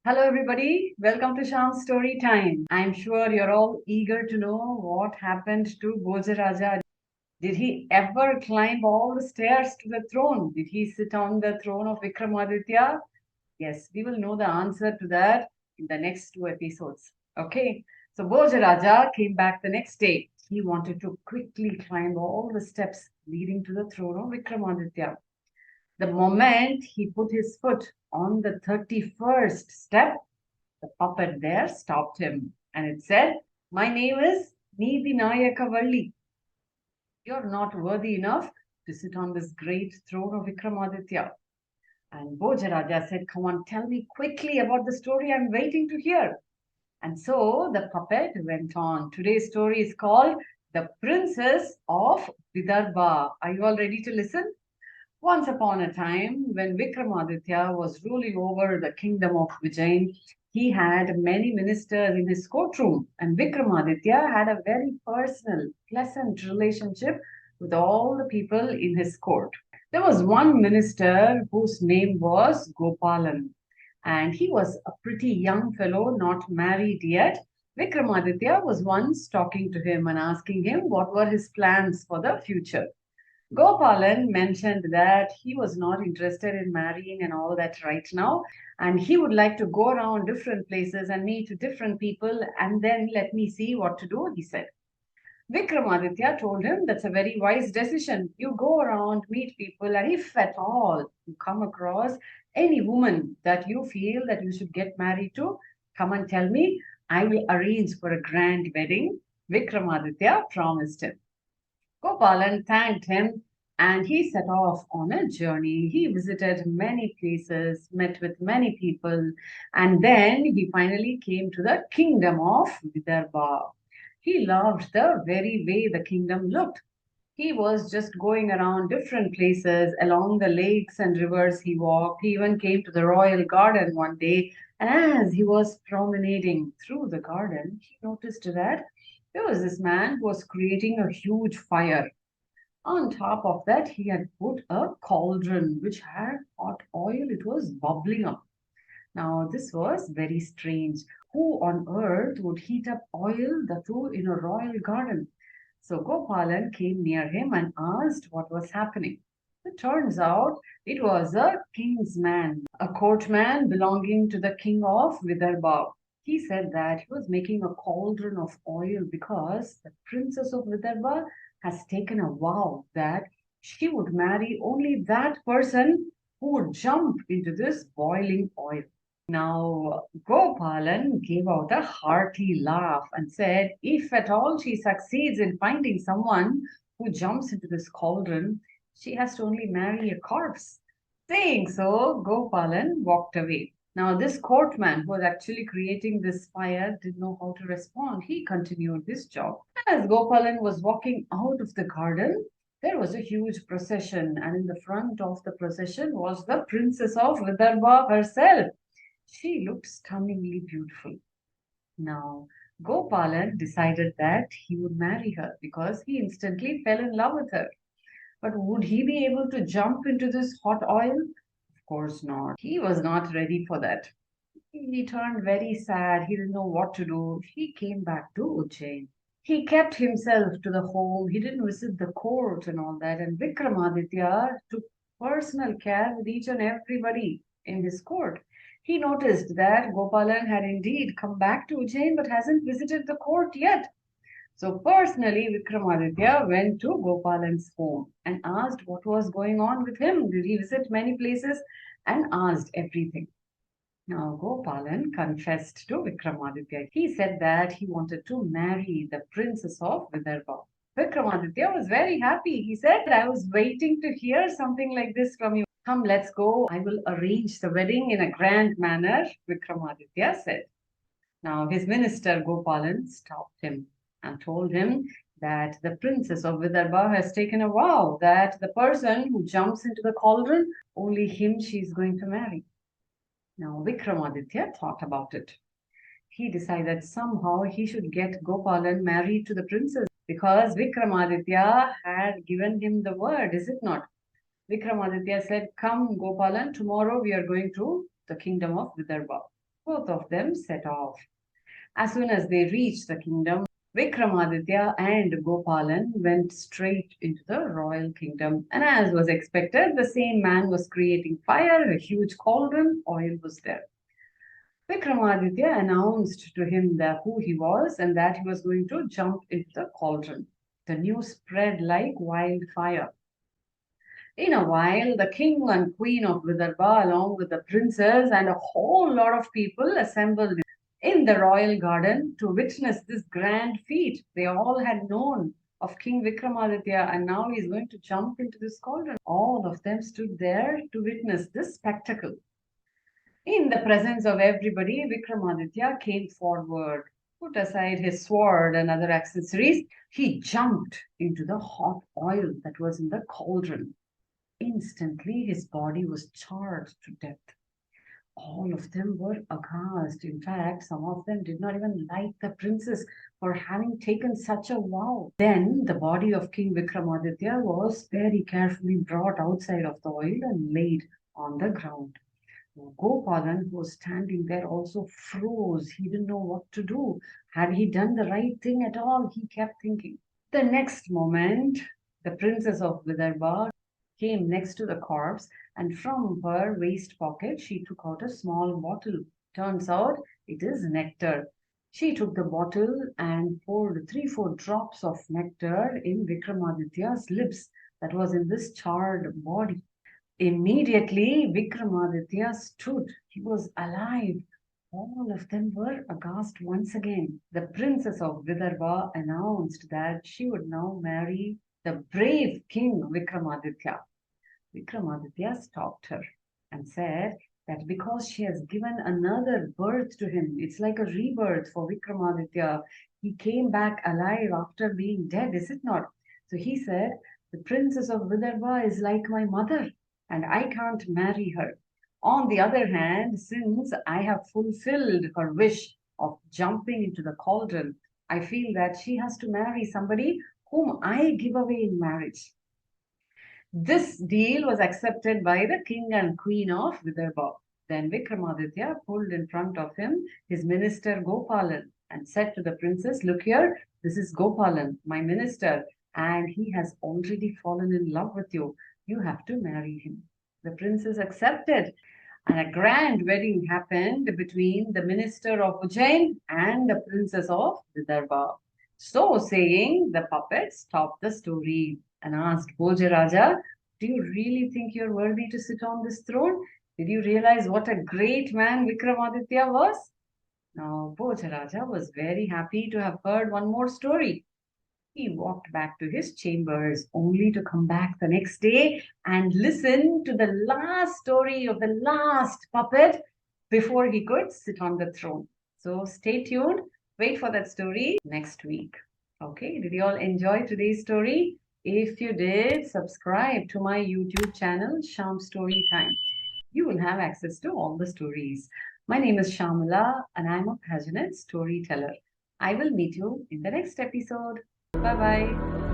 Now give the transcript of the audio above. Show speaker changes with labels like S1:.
S1: Hello, everybody. Welcome to Shyam's Story Time. I'm sure you're all eager to know what happened to Bhojaraja. Did he ever climb all the stairs to the throne? Did he sit on the throne of Vikramaditya? Yes, we will know the answer to that in the next two episodes. Okay, so Bhojaraja came back the next day. He wanted to quickly climb all the steps leading to the throne of Vikramaditya. The moment he put his foot on the 31st step, the puppet there stopped him and it said, "My name is Nidinayakavalli. You're not worthy enough to sit on this great throne of Vikramaditya." And Bhojaraja said, "Come on, tell me quickly about the story I'm waiting to hear." And so the puppet went on. Today's story is called The Princess of Vidarbha. Are you all ready to listen? Once upon a time, when Vikramaditya was ruling over the kingdom of Vijay, he had many ministers in his courtroom, and Vikramaditya had a very personal, pleasant relationship with all the people in his court. There was one minister whose name was Gopalan, and he was a pretty young fellow, not married yet. Vikramaditya was once talking to him and asking him what were his plans for the future. Gopalan mentioned that he was not interested in marrying and all that right now, and he would like to go around different places and meet different people and then let me see what to do, he said. Vikramaditya told him that's a very wise decision. You go around, meet people, and if at all you come across any woman that you feel that you should get married to, come and tell me. I will arrange for a grand wedding. Vikramaditya promised him. Gopalan thanked him and he set off on a journey. He visited many places, met with many people, and then he finally came to the kingdom of Vidarbha. He loved the very way the kingdom looked. He was just going around different places along the lakes and rivers he walked. He even came to the royal garden one day, and as he was promenading through the garden, he noticed that there was this man who was creating a huge fire. On top of that, he had put a cauldron which had hot oil. It was bubbling up. Now, this was very strange. Who on earth would heat up oil, the two in a royal garden? So Gopalan came near him and asked what was happening. It turns out it was a king's man, a courtman belonging to the king of Vidarbha. He said that he was making a cauldron of oil because the princess of Vidarbha has taken a vow that she would marry only that person who would jump into this boiling oil. Now, Gopalan gave out a hearty laugh and said, if at all she succeeds in finding someone who jumps into this cauldron, she has to only marry a corpse. Saying so, Gopalan walked away. Now, this courtman who was actually creating this fire didn't know how to respond. He continued his job. As Gopalan was walking out of the garden, there was a huge procession, and in the front of the procession was the Princess of Vidarbha herself. She looked stunningly beautiful. Now, Gopalan decided that he would marry her because he instantly fell in love with her. But would he be able to jump into this hot oil? Of course not. He was not ready for that. He turned very sad. He didn't know what to do. He came back to Ujjain. He kept himself to the home. He didn't visit the court and all that. And Vikramaditya took personal care with each and everybody in his court. He noticed that Gopalan had indeed come back to Ujjain but hasn't visited the court yet. So personally, Vikramaditya went to Gopalan's home and asked what was going on with him. Did he visit many places? And asked everything. Now, Gopalan confessed to Vikramaditya. He said that he wanted to marry the princess of Vidarbha. Vikramaditya was very happy. He said, I was waiting to hear something like this from you. Come, let's go. I will arrange the wedding in a grand manner, Vikramaditya said. Now, his minister Gopalan stopped him and told him that the princess of Vidarbha has taken a vow that the person who jumps into the cauldron, only him she is going to marry. Now, Vikramaditya thought about it. He decided somehow he should get Gopalan married to the princess because Vikramaditya had given him the word, is it not? Vikramaditya said, come, Gopalan, tomorrow we are going to the kingdom of Vidarbha. Both of them set off. As soon as they reached the kingdom, Vikramaditya and Gopalan went straight into the royal kingdom. And as was expected, the same man was creating fire, a huge cauldron, oil was there. Vikramaditya announced to him that who he was and that he was going to jump into the cauldron. The news spread like wildfire. In a while, the king and queen of Vidarbha, along with the princess and a whole lot of people, assembled in the royal garden to witness this grand feat. They all had known of King Vikramaditya, and now he's going to jump into this cauldron. All of them stood there to witness this spectacle. In the presence of everybody, Vikramaditya came forward, put aside his sword and other accessories. He jumped into the hot oil that was in the cauldron. Instantly, his body was charred to death. All of them were aghast. In fact, some of them did not even like the princess for having taken such a vow. Then the body of King Vikramaditya was very carefully brought outside of the oil and laid on the ground. Gopalan, who was standing there, also froze. He didn't know what to do. Had he done the right thing at all? He kept thinking. The next moment, the Princess of Vidarbha came next to the corpse, and from her waist pocket she took out a small bottle. Turns out it is nectar. She took the bottle and poured 3-4 drops of nectar in Vikramaditya's lips that was in this charred body. Immediately, Vikramaditya stood. He was alive. All of them were aghast once again. The Princess of Vidarbha announced that she would now marry the brave King Vikramaditya. Vikramaditya stopped her and said that because she has given another birth to him, it's like a rebirth for Vikramaditya. He came back alive after being dead, is it not? So he said, the Princess of Vidarbha is like my mother, and I can't marry her. On the other hand, since I have fulfilled her wish of jumping into the cauldron, I feel that she has to marry somebody whom I give away in marriage. This deal was accepted by the king and queen of Vidarbha. Then Vikramaditya pulled in front of him his minister Gopalan and said to the princess, look here, this is Gopalan, my minister, and he has already fallen in love with you. You have to marry him. The princess accepted, and a grand wedding happened between the minister of Ujjain and the princess of Vidarbha. So saying, the puppet stopped the story and asked Bhojaraja, do you really think you're worthy to sit on this throne? Did you realize what a great man Vikramaditya was? Now, Bhojaraja was very happy to have heard one more story. He walked back to his chambers only to come back the next day and listen to the last story of the last puppet before he could sit on the throne. So stay tuned. Wait for that story next week. Okay, did you all enjoy today's story? If you did, subscribe to my YouTube channel, 𝐊𝐢𝐧𝐠. You will have access to all the stories. My name is Shamala and I'm a passionate storyteller. I will meet you in the next episode. Bye-bye.